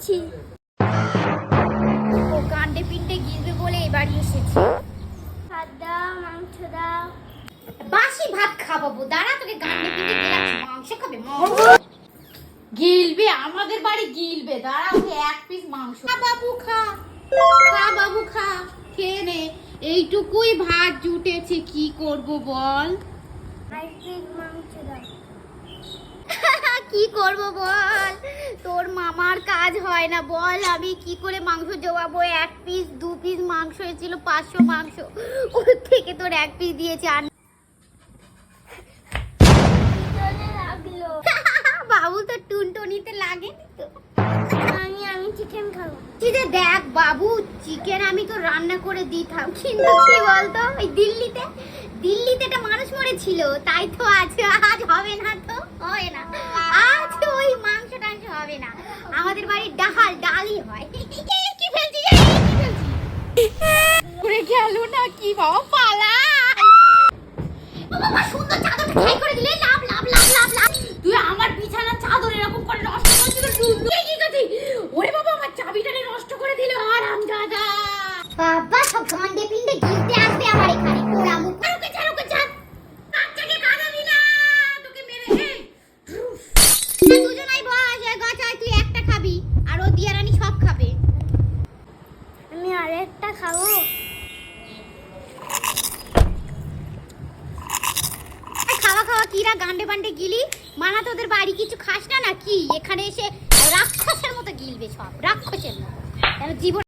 যাচ্ছি। ও কাণ্ডে পিণ্ডে গিলবে বলে এবারই এসেছি। ভাত দাও, মাংস দাও। বাসি ভাত খাবো, দাঁড়া তোকে কাণ্ডে পিণ্ডে গিলাচ্ছি। মাংস খাবে? গিলবে আমাদের বাড়ি গিলবে, দাঁড়া ওকে এক পিস মাংস। খা বাবু খা, খা বাবু খা, খেয়ে নে। এইটুকুই ভাত জুটেছে, কি করব বল? কি করব বল? তোর মামার কাজ হয় না বল, আমি কি করে মাংস জোগাবো? এক পিস দু পিস মাংস ছিল, 500 মাংস, ওর থেকে তোর এক পিস দিয়েছে। আর বাবু তো টুনটুনিতে লাগেনি তো। আমি চিকেন খাবো। দেখ বাবু, চিকেন আমি তো রান্না করে দিতাম, কিন্তু কি বলতো, ওই দিল্লিতে একটা মানুষ মরেছিল, তাই তো আজ হবে না, তো হয় না আজ ওই মাংস টাংস হবে না। আমাদের বাড়ির ডালই হয়। কি ফেলছি করে গেল না কি বাবা, পালা। বাবা সুন্দর চাদরটা খাই করে দিলে, লাভ লাভ লাভ লাভ লাভ। তুই আমার বিছানা চাদর এরকম করে নষ্ট করে দিলি, কি করছিস? ওরে বাবা, আমার চাবিটারে নষ্ট করে দিল, হারামজাদা। বাবা সব গান্ডে পিন্ডে গিলতে আসবে আমার এখানে, পোড়া মুখ। ছাড়োকে বাচ্চাকে কাঁদাবি না, তোকে মেরে। দুজনাই বস, গাছায় তুই একটা খাবি আর ও দিয়া রানী সব খাবে। আমি আরেকটা খাবো। খাওয়া কিরা গান্ডে বান্ডে গিলি, মানা তোদের বাড়ি কিছু খাস না নাকি? এখানে এসে রাক্ষসের মতো গিলবে, সব রাক্ষসের মতো। জীবন